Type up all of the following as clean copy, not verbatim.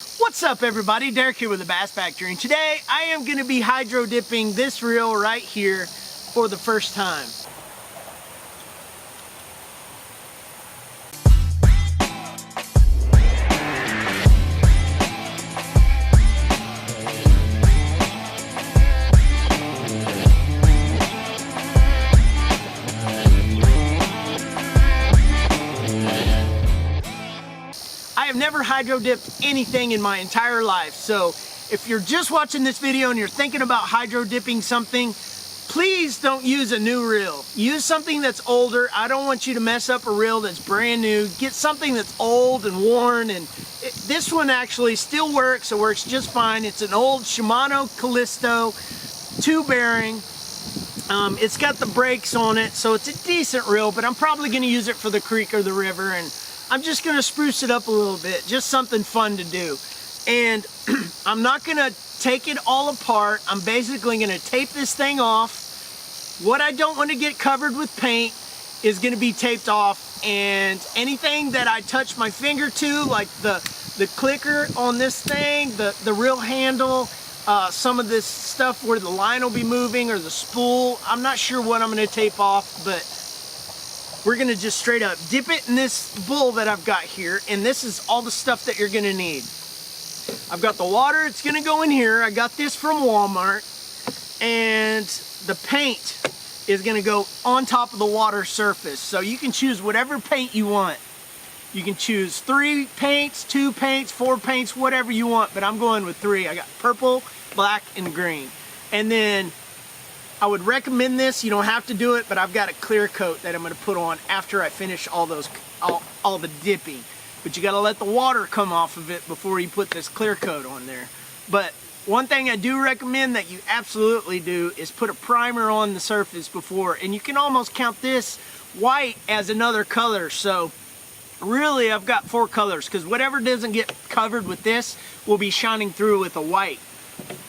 What's up everybody, Derek here with the Bass Factory, and today I am going to be hydro dipping this reel right here for the first time. I have never hydro dipped anything in my entire life, so if you're just watching this video and you're thinking about hydro dipping something, please don't use a new reel. Use something that's older. I don't want you to mess up a reel that's brand new. Get something that's old and worn, and this one actually still works. It works just fine. It's an old Shimano Callisto 2 bearing. It's got the brakes on it, so it's a decent reel, but I'm probably going to use it for the creek or the river, and I'm just going to spruce it up a little bit, just something fun to do. And I'm not going to take it all apart. I'm basically going to tape this thing off. What I don't want to get covered with paint is going to be taped off, and anything that I touch my finger to, like the clicker on this thing, the reel handle, some of this stuff where the line will be moving, or the spool, I'm not sure what I'm going to tape off, but we're going to just straight up dip it in this bowl that I've got here, and this is all the stuff that you're going to need. I've got the water, it's going to go in here. I got this from Walmart, and the paint is going to go on top of the water surface. So you can choose whatever paint you want. You can choose 3 paints, 2 paints, 4 paints, whatever you want, but I'm going with 3. I got purple, black, and green. And then I would recommend this. You don't have to do it, but I've got a clear coat that I'm going to put on after I finish all the dipping. But you got to let the water come off of it before you put this clear coat on there. But one thing I do recommend that you absolutely do is put a primer on the surface before, and you can almost count this white as another color. So really I've got 4 colors, because whatever doesn't get covered with this will be shining through with a white.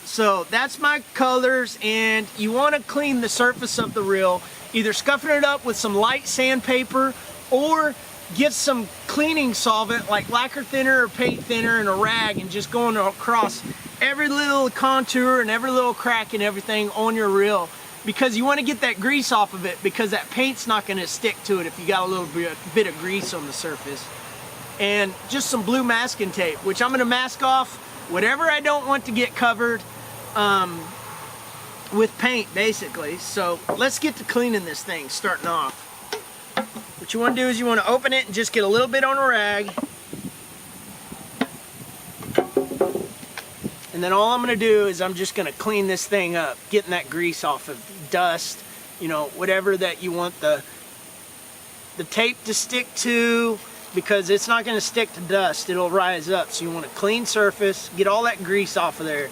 So that's my colors, and you want to clean the surface of the reel, either scuffing it up with some light sandpaper, or get some cleaning solvent like lacquer thinner or paint thinner and a rag, and just going across every little contour and every little crack and everything on your reel, because you want to get that grease off of it, because that paint's not going to stick to it if you got a little bit of grease on the surface. And just some blue masking tape, which I'm going to mask off whatever I don't want to get covered with paint, basically. So let's get to cleaning this thing, starting off. What you want to do is you want to open it and just get a little bit on a rag. And then all I'm going to do is I'm just going to clean this thing up, getting that grease off of dust, you know, whatever that you want the tape to stick to, because it's not going to stick to dust, it'll rise up. So you want a clean surface, get all that grease off of there.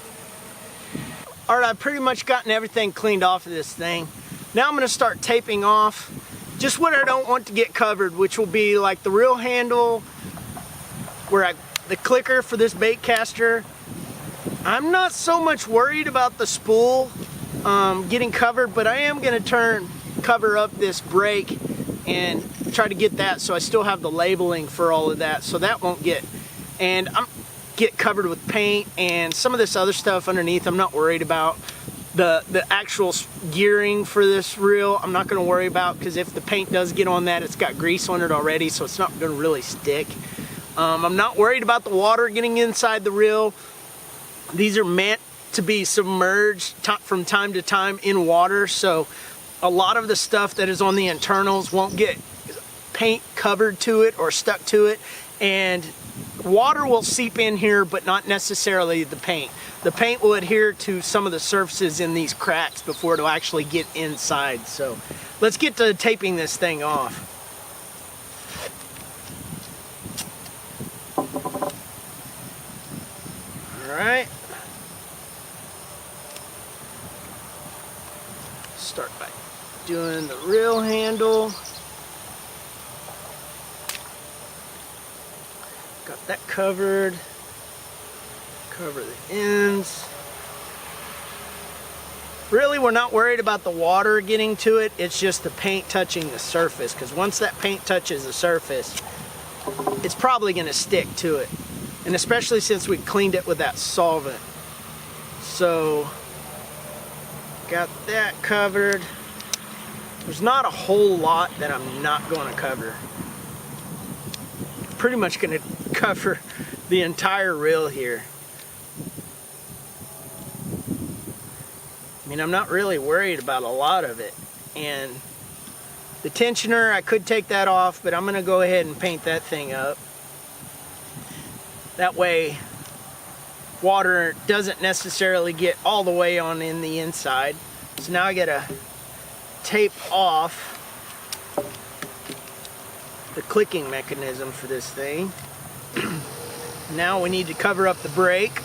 Alright, I've pretty much gotten everything cleaned off of this thing. Now I'm going to start taping off just what I don't want to get covered, which will be like the reel handle, the clicker for this bait caster. I'm not so much worried about the spool getting covered, but I am going to cover up this brake and try to get that so I still have the labeling for all of that, so that won't get covered with paint and some of this other stuff underneath. I'm not worried about the actual gearing for this reel. I'm not going to worry about, because if the paint does get on that, it's got grease on it already, so it's not going to really stick. I'm not worried about the water getting inside the reel. These are meant to be submerged from time to time in water, so a lot of the stuff that is on the internals won't get paint covered to it or stuck to it, and water will seep in here, but not necessarily the paint. The paint will adhere to some of the surfaces in these cracks before it'll actually get inside. So let's get to taping this thing off. Alright. Start by doing the reel handle. Got that covered. Cover the ends. Really, we're not worried about the water getting to it. It's just the paint touching the surface, because once that paint touches the surface, it's probably going to stick to it. and especially since we cleaned it with that solvent. So got that covered. There's not a whole lot that I'm not going to cover. Pretty much going to cover the entire reel here. I mean, I'm not really worried about a lot of it. And the tensioner, I could take that off, but I'm going to go ahead and paint that thing up. That way water doesn't necessarily get all the way on in the inside. So now I got to tape off the clicking mechanism for this thing. Now we need to cover up the brake.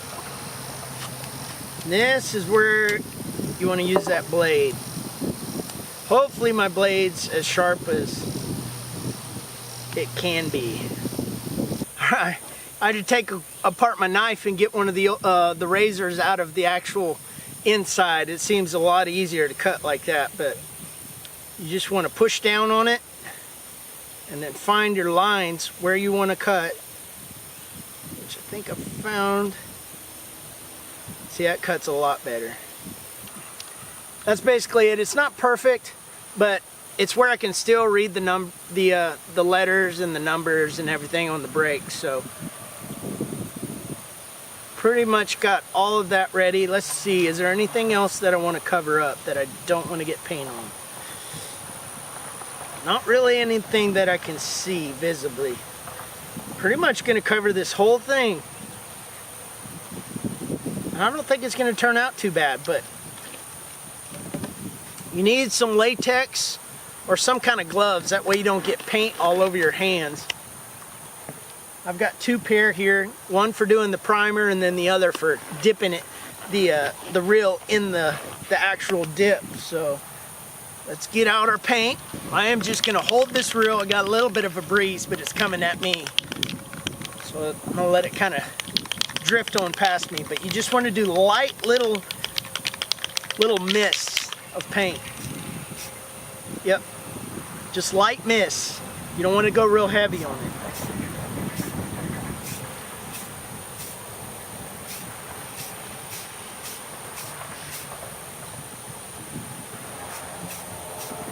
This is where you want to use that blade. Hopefully my blade's as sharp as it can be. Alright, I had to take apart my knife and get one of the razors out of the actual inside. It seems a lot easier to cut like that, but you just want to push down on it and then find your lines where you want to cut, which I think I found. See, that cuts a lot better. That's basically it. It's not perfect, but it's where I can still read the letters and the numbers and everything on the brake. So pretty much got all of that ready. Let's see, is there anything else that I want to cover up that I don't want to get paint on? Not really anything that I can see visibly. Pretty much going to cover this whole thing. I don't think it's going to turn out too bad, but you need some latex or some kind of gloves. That way you don't get paint all over your hands. I've got two pair here, one for doing the primer and then the other for dipping it, the reel in the actual dip. So let's get out our paint. I am just going to hold this reel. I got a little bit of a breeze, but it's coming at me. So I'm going to let it kind of drift on past me. But you just want to do light little mists of paint. Yep. Just light mists. You don't want to go real heavy on it.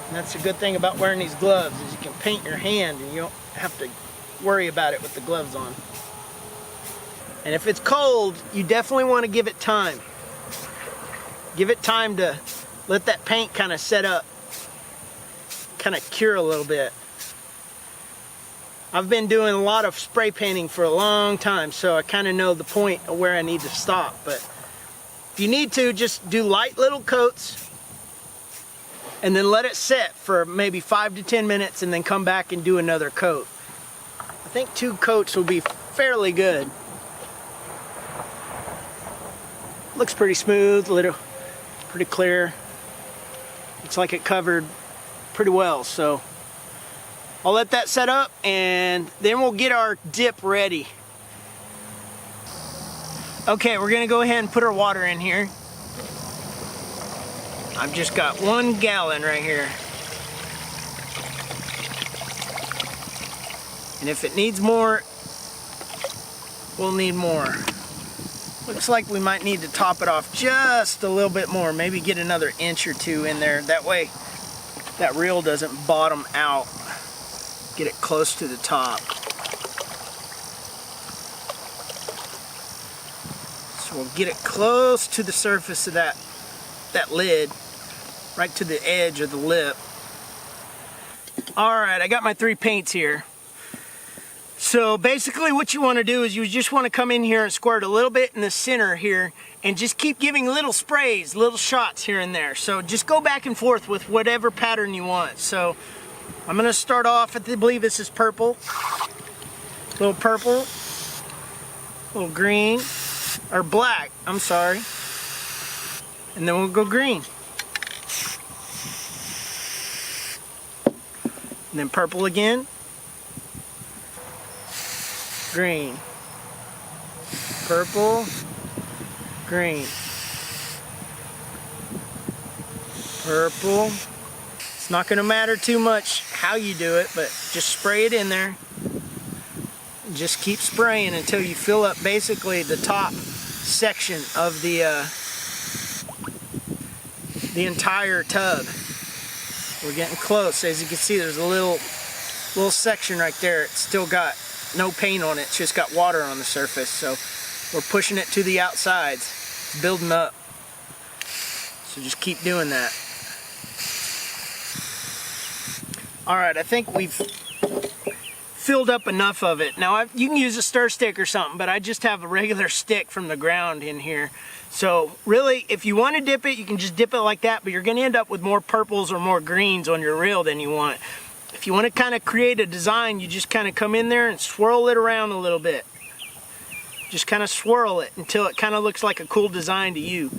And that's the good thing about wearing these gloves, is you can paint your hand and you don't have to worry about it with the gloves on. And if it's cold, you definitely want to give it time. Give it time to let that paint kind of set up, kind of cure a little bit. I've been doing a lot of spray painting for a long time, so I kind of know the point of where I need to stop. But if you need to, just do light little coats and then let it set for maybe 5 to 10 minutes and then come back and do another coat. I think 2 coats will be fairly good. Looks pretty smooth, pretty clear. Looks like it covered pretty well, so I'll let that set up and then we'll get our dip ready. Okay, we're gonna go ahead and put our water in here. I've just got 1 gallon right here. And if it needs more, we'll need more. Looks like we might need to top it off just a little bit more, maybe get another inch or 2 in there. That way that reel doesn't bottom out. Get it close to the top. So we'll get it close to the surface of that lid, right to the edge of the lip. Alright, I got my 3 paints here. So basically what you want to do is you just want to come in here and squirt a little bit in the center here and just keep giving little sprays, little shots here and there. So just go back and forth with whatever pattern you want. So I'm going to start off, I believe this is purple. A little purple, a little green, or black, I'm sorry. And then we'll go green. And then purple again. Green. Purple. Green. Purple. It's not going to matter too much how you do it, but just spray it in there. Just keep spraying until you fill up basically the top section of the entire tub. We're getting close. As you can see, there's a little section right there. It's still got no paint on it. It's just got water on the surface. So we're pushing it to the outsides. It's building up. So just keep doing that. Alright, I think we've filled up enough of it. Now you can use a stir stick or something, but I just have a regular stick from the ground in here. So really, if you want to dip it, you can just dip it like that, but you're going to end up with more purples or more greens on your reel than you want. If you want to kind of create a design, you just kind of come in there and swirl it around a little bit. Just kind of swirl it until it kind of looks like a cool design to you.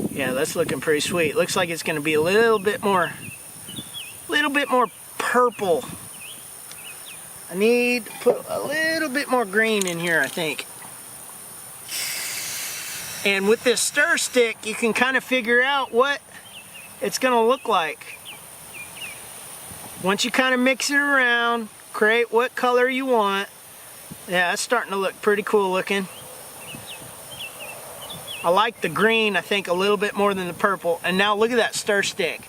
Yeah, that's looking pretty sweet. Looks like it's going to be a little bit more purple. I need to put a little bit more green in here, I think. And with this stir stick, you can kind of figure out what it's going to look like. Once you kind of mix it around, create what color you want. Yeah, it's starting to look pretty cool looking. I like the green, I think, a little bit more than the purple. And now look at that stir stick.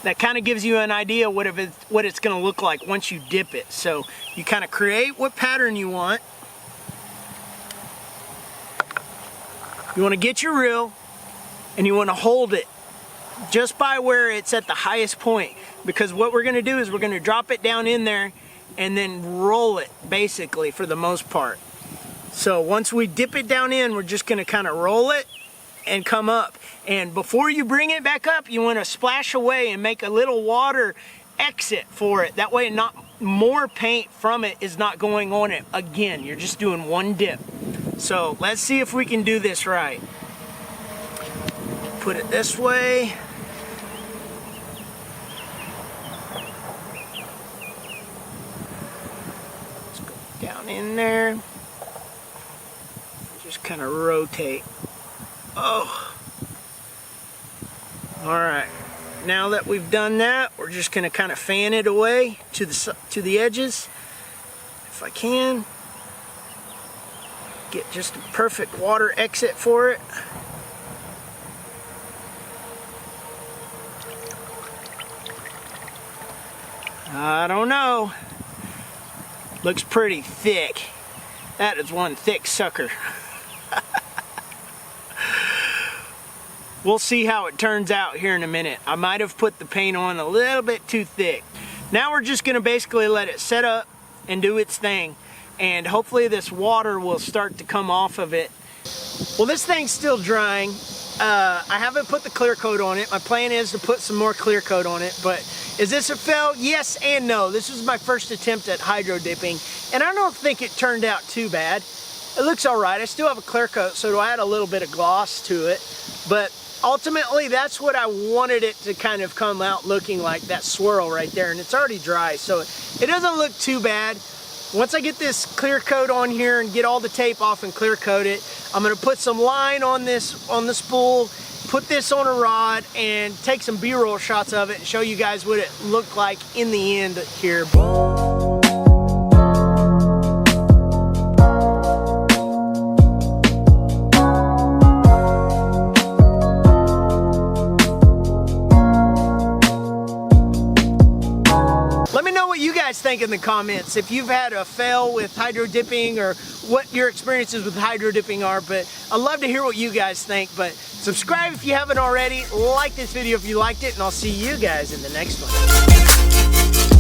That kind of gives you an idea what it's going to look like once you dip it. So you kind of create what pattern you want. You want to get your reel and you want to hold it just by where it's at the highest point. Because what we're going to do is we're going to drop it down in there and then roll it, basically, for the most part. So once we dip it down in, we're just going to kind of roll it and come up. And before you bring it back up, you want to splash away and make a little water exit for it. That way not more paint from it is not going on it again. You're just doing one dip. So let's see if we can do this right. Put it this way. Let's go down in there. Just kind of rotate. Oh. Alright. Now that we've done that, we're just going to kind of fan it away to the edges. If I can. Get just a perfect water exit for it. I don't know. Looks pretty thick. That is one thick sucker. We'll see how it turns out here in a minute. I might have put the paint on a little bit too thick. Now we're just going to basically let it set up and do its thing. And hopefully this water will start to come off of it. Well, this thing's still drying. I haven't put the clear coat on it. My plan is to put some more clear coat on it. But is this a fail? Yes and no. This was my first attempt at hydro dipping. And I don't think it turned out too bad. It looks alright. I still have a clear coat, so it'll add a little bit of gloss to it. But ultimately, that's what I wanted it to kind of come out looking like, that swirl right there. And it's already dry, so it doesn't look too bad. Once I get this clear coat on here and get all the tape off and clear coat it, I'm going to put some line on the spool, put this on a rod, and take some B-roll shots of it and show you guys what it looked like in the end here. Think in the comments if you've had a fail with hydro dipping or what your experiences with hydro dipping are. But I'd love to hear what you guys think. But subscribe if you haven't already, like this video if you liked it, and I'll see you guys in the next one.